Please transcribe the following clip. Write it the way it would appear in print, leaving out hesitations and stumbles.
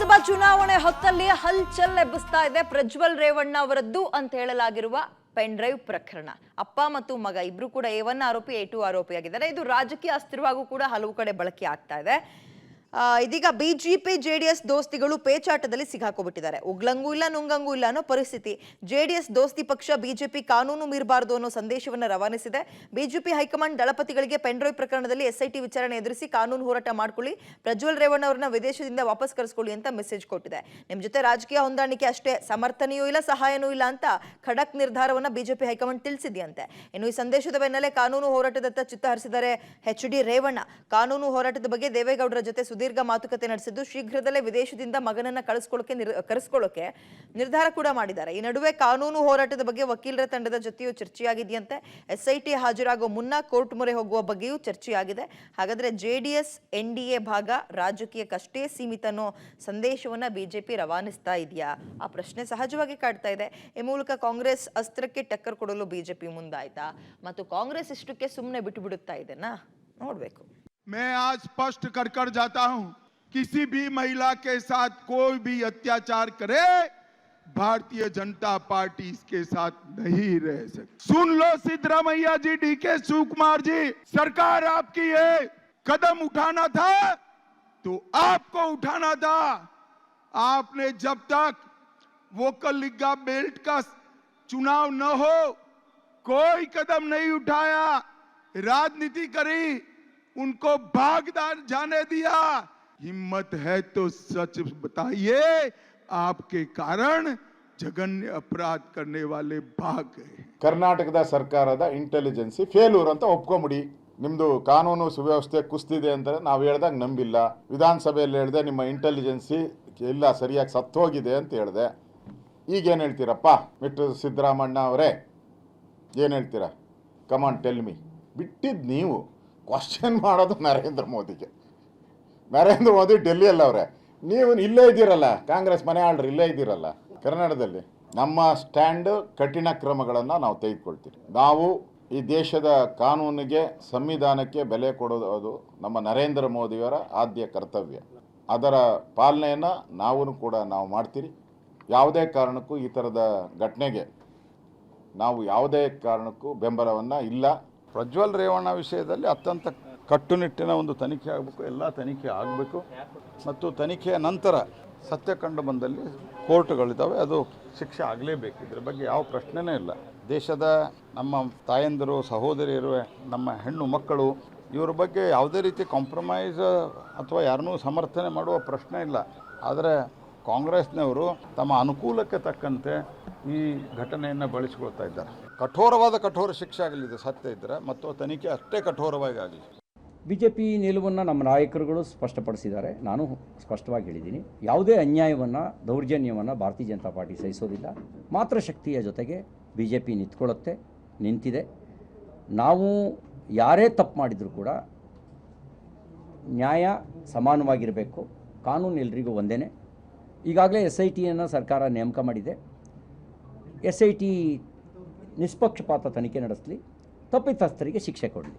ಲೋಕಸಭಾ ಚುನಾವಣೆ ಹೊತ್ತಲ್ಲಿ ಹಲ್ಚಲ್ ಎಬ್ಬಿಸ್ತಾ ಇದೆ ಪ್ರಜ್ವಲ್ ರೇವಣ್ಣ ಅವರದ್ದು ಅಂತ ಹೇಳಲಾಗಿರುವ ಪೆನ್ ಡ್ರೈವ್ ಪ್ರಕರಣ. ಅಪ್ಪ ಮತ್ತು ಮಗ ಇಬ್ರು ಕೂಡ A1 ಆರೋಪಿ A2 ಆರೋಪಿಯಾಗಿದ್ದಾರೆ. ಇದು ರಾಜಕೀಯ ಅಸ್ತ್ರವಾಗೂ ಕೂಡ ಹಲವು ಕಡೆ ಬಳಕೆ ಆಗ್ತಾ ಇದೆ. ಇದೀಗ ಬಿಜೆಪಿ ಜೆಡಿಎಸ್ ದೋಸ್ತಿಗಳು ಪೇಚಾಟದಲ್ಲಿ ಸಿಗಾಕೋಬಿಟ್ಟಿದ್ದಾರೆ. ಉಗ್ಲಂಗೂ ಇಲ್ಲ ನುಂಗಂಗೂ ಇಲ್ಲ ಅನ್ನೋ ಪರಿಸ್ಥಿತಿ. ಜೆಡಿಎಸ್ ದೋಸ್ತಿ ಪಕ್ಷ ಬಿಜೆಪಿ ಕಾನೂನು ಮೀರಬಾರದು ಅನ್ನೋ ಸಂದೇಶವನ್ನು ರವಾನಿಸಿದೆ. ಬಿಜೆಪಿ ಹೈಕಮಾಂಡ್ ದಳಪತಿಗಳಿಗೆ ಪೆನ್ ಡ್ರೈವ್ ಪ್ರಕರಣದಲ್ಲಿ SIT ವಿಚಾರಣೆ ಎದುರಿಸಿ ಕಾನೂನು ಹೋರಾಟ ಮಾಡ್ಕೊಳ್ಳಿ, ಪ್ರಜ್ವಲ್ ರೇವಣ್ಣ ಅವರನ್ನ ವಿದೇಶದಿಂದ ವಾಪಸ್ ಕರೆಸ್ಕೊಳ್ಳಿ ಅಂತ ಮೆಸೇಜ್ ಕೊಟ್ಟಿದೆ. ನಿಮ್ ಜೊತೆ ರಾಜಕೀಯ ಹೊಂದಾಣಿಕೆ ಅಷ್ಟೇ, ಸಮರ್ಥನೆಯೂ ಇಲ್ಲ ಸಹಾಯನೂ ಇಲ್ಲ ಅಂತ ಖಡಕ್ ನಿರ್ಧಾರವನ್ನ ಬಿಜೆಪಿ ಹೈಕಮಾಂಡ್ ತಿಳಿಸಿದೆಯಂತೆ. ಇನ್ನು ಈ ಸಂದೇಶದ ಬೆನ್ನಲ್ಲೇ ಕಾನೂನು ಹೋರಾಟದತ್ತ ಚಿತ್ತ ಹರಿಸಿದ್ದಾರೆ HD ರೇವಣ್ಣ. ಕಾನೂನು ಹೋರಾಟದ ಬಗ್ಗೆ ದೇವೇಗೌಡರ ಜೊತೆ ದೀರ್ಘ ಮಾತುಕತೆ ನಡೆಸಿದ್ದು ಶೀಘ್ರದಲ್ಲೇ ವಿದೇಶದಿಂದ ಮಗನನ್ನ ಕರೆಸ್ಕೊಳ್ಳೋಕೆ ನಿರ್ಧಾರ ಕೂಡ ಮಾಡಿದ್ದಾರೆ. ಈ ನಡುವೆ ಕಾನೂನು ಹೋರಾಟದ ಬಗ್ಗೆ ವಕೀಲರ ತಂಡದ ಜೊತೆಯೂ ಚರ್ಚೆಯಾಗಿದೆಯಂತೆ. SIT ಹಾಜರಾಗೋ ಮುನ್ನ ಕೋರ್ಟ್ ಮೊರೆ ಹೋಗುವ ಬಗ್ಗೆಯೂ ಚರ್ಚೆಯಾಗಿದೆ. ಹಾಗಾದ್ರೆ JDS NDA ಭಾಗ ರಾಜಕೀಯಕ್ಕಷ್ಟೇ ಸೀಮಿತ ಅನ್ನೋ ಸಂದೇಶವನ್ನ ಬಿಜೆಪಿ ರವಾನಿಸ್ತಾ ಇದೆಯಾ? ಆ ಪ್ರಶ್ನೆ ಸಹಜವಾಗಿ ಕಾಡ್ತಾ ಇದೆ. ಈ ಮೂಲಕ ಕಾಂಗ್ರೆಸ್ ಅಸ್ತ್ರಕ್ಕೆ ಟಕ್ಕರ್ ಕೊಡಲು ಬಿಜೆಪಿ ಮುಂದಾಯ್ತಾ ಮತ್ತು ಕಾಂಗ್ರೆಸ್ ಇಷ್ಟಕ್ಕೆ ಸುಮ್ಮನೆ ಬಿಟ್ಟು ಬಿಡುತ್ತಾ ಇದೆನಾ? ನೋಡ್ಬೇಕು. मैं आज स्पष्ट कर जाता हूं, किसी भी महिला के साथ कोई भी अत्याचार करे, भारतीय जनता पार्टी इसके साथ नहीं रह सकती. सुन लो सिद्धरामैया जी, DK शिवकुमार जी, सरकार आपकी है. कदम उठाना था तो आपको उठाना था. आपने जब तक वोकल लिग्गा बेल्ट का चुनाव न हो कोई कदम नहीं उठाया, राजनीति करी, उनको भागदार जाने दिया. हिम्मत है तो सच बताइए, आपके कारण जघन्य अपराध करने वाले भाग गए. ಕರ್ನಾಟಕದ ಸರ್ಕಾರದ ಇಂಟೆಲಿಜೆನ್ಸಿ ಫೇಲ್ಯೂರ್ ಅಂತ ಒಪ್ಕೊಂಬಿಡಿ. ನಿಮ್ದು ಕಾನೂನು ಸುವ್ಯವಸ್ಥೆ ಕುಸ್ತಿದೆ ಅಂತ ನಾವು ಹೇಳ್ದಾಗ ನಂಬಿಲ್ಲ. ವಿಧಾನಸಭೆಯಲ್ಲಿ ಹೇಳಿದೆ ನಿಮ್ಮ ಇಂಟೆಲಿಜೆನ್ಸಿ ಇಲ್ಲ, ಸರಿಯಾಗಿ ಸತ್ತೋಗಿದೆ ಅಂತ ಹೇಳಿದೆ. ಈಗೇನು ಹೇಳ್ತೀರಪ್ಪ ಮಿಸ್ಟರ್ ಸಿದ್ದರಾಮಣ್ಣ ಅವರೇ? ಏನು ಹೇಳ್ತೀರಾ? Come on tell me. ಬಿಟ್ಟಿದ್ದು ನೀವು, ಕ್ವಶನ್ ಮಾಡೋದು ನರೇಂದ್ರ ಮೋದಿಗೆ. ನರೇಂದ್ರ ಮೋದಿ ಡೆಲ್ಲಿಯಲ್ಲಿ ಅವರೇ, ನೀವು ಇಲ್ಲೇ ಇದ್ದೀರಲ್ಲ, ಕಾಂಗ್ರೆಸ್ ಮನೆ ಆಳ್ರು ಇಲ್ಲೇ ಇದ್ದೀರಲ್ಲ ಕರ್ನಾಟಕದಲ್ಲಿ. ನಮ್ಮ ಸ್ಟ್ಯಾಂಡ್ ಕಠಿಣ ಕ್ರಮಗಳನ್ನು ನಾವು ತೆಗೆದುಕೊಳ್ತೀವಿ. ನಾವು ಈ ದೇಶದ ಕಾನೂನಿಗೆ ಸಂವಿಧಾನಕ್ಕೆ ಬೆಲೆ ಕೊಡೋದು ನಮ್ಮ ನರೇಂದ್ರ ಮೋದಿಯವರ ಆದ್ಯ ಕರ್ತವ್ಯ. ಅದರ ಪಾಲನೆಯನ್ನು ನಾವು ಮಾಡ್ತೀರಿ. ಯಾವುದೇ ಕಾರಣಕ್ಕೂ ಈ ಥರದ ಘಟನೆಗೆ ನಾವು ಯಾವುದೇ ಕಾರಣಕ್ಕೂ ಬೆಂಬಲವನ್ನು ಇಲ್ಲ. ಪ್ರಜ್ವಲ್ ರೇವಣ್ಣ ವಿಷಯದಲ್ಲಿ ಅತ್ಯಂತ ಕಟ್ಟುನಿಟ್ಟಿನ ಒಂದು ತನಿಖೆ ಆಗಬೇಕು, ಎಲ್ಲ ತನಿಖೆ ಆಗಬೇಕು ಮತ್ತು ತನಿಖೆಯ ನಂತರ ಸತ್ಯ ಕಂಡು ಬಂದಲ್ಲಿ ಕೋರ್ಟ್ಗಳಿದ್ದಾವೆ, ಅದು ಶಿಕ್ಷೆ ಆಗಲೇಬೇಕು. ಇದ್ರ ಬಗ್ಗೆ ಯಾವ ಪ್ರಶ್ನೆನೇ ಇಲ್ಲ. ದೇಶದ ನಮ್ಮ ತಾಯಂದಿರು, ಸಹೋದರಿಯರು, ನಮ್ಮ ಹೆಣ್ಣು ಮಕ್ಕಳು, ಇವರ ಬಗ್ಗೆ ಯಾವುದೇ ರೀತಿ ಕಾಂಪ್ರಮೈಸ್ ಅಥವಾ ಯಾರನ್ನೂ ಸಮರ್ಥನೆ ಮಾಡುವ ಪ್ರಶ್ನೆ ಇಲ್ಲ. ಆದರೆ ಕಾಂಗ್ರೆಸ್ನವರು ತಮ್ಮ ಅನುಕೂಲಕ್ಕೆ ತಕ್ಕಂತೆ ಈ ಘಟನೆಯನ್ನು ಬಳಸಿಕೊಳ್ತಾ ಇದ್ದಾರೆ. ಕಠೋರ ಶಿಕ್ಷೆ ಆಗಲಿದೆ ಸತ್ಯ ಇದ್ದರೆ, ಮತ್ತು ತನಿಖೆ ಅಷ್ಟೇ ಕಠೋರವಾಗಿ ಆಗಲಿ. BJP ನಿಲುವನ್ನು ನಮ್ಮ ನಾಯಕರುಗಳು ಸ್ಪಷ್ಟಪಡಿಸಿದ್ದಾರೆ. ನಾನು ಸ್ಪಷ್ಟವಾಗಿ ಹೇಳಿದ್ದೀನಿ, ಯಾವುದೇ ಅನ್ಯಾಯವನ್ನು, ದೌರ್ಜನ್ಯವನ್ನು ಭಾರತೀಯ ಜನತಾ ಪಾರ್ಟಿ ಸಹಿಸೋದಿಲ್ಲ. ಮಾತೃಶಕ್ತಿಯ ಜೊತೆಗೆ BJP ನಿಂತಿದೆ. ನಾವು ಯಾರೇ ತಪ್ಪು ಮಾಡಿದರೂ ಕೂಡ ನ್ಯಾಯ ಸಮಾನವಾಗಿರಬೇಕು, ಕಾನೂನು ಎಲ್ರಿಗೂ ಒಂದೇ. ಈಗಾಗಲೇ SITಯನ್ನು ಸರ್ಕಾರ ನೇಮಕ ಮಾಡಿದೆ. SIT ನಿಷ್ಪಕ್ಷಪಾತ ತನಿಖೆ ನಡೆಸಲಿ, ತಪ್ಪಿತಸ್ಥರಿಗೆ ಶಿಕ್ಷೆ ಕೊಡಲಿ.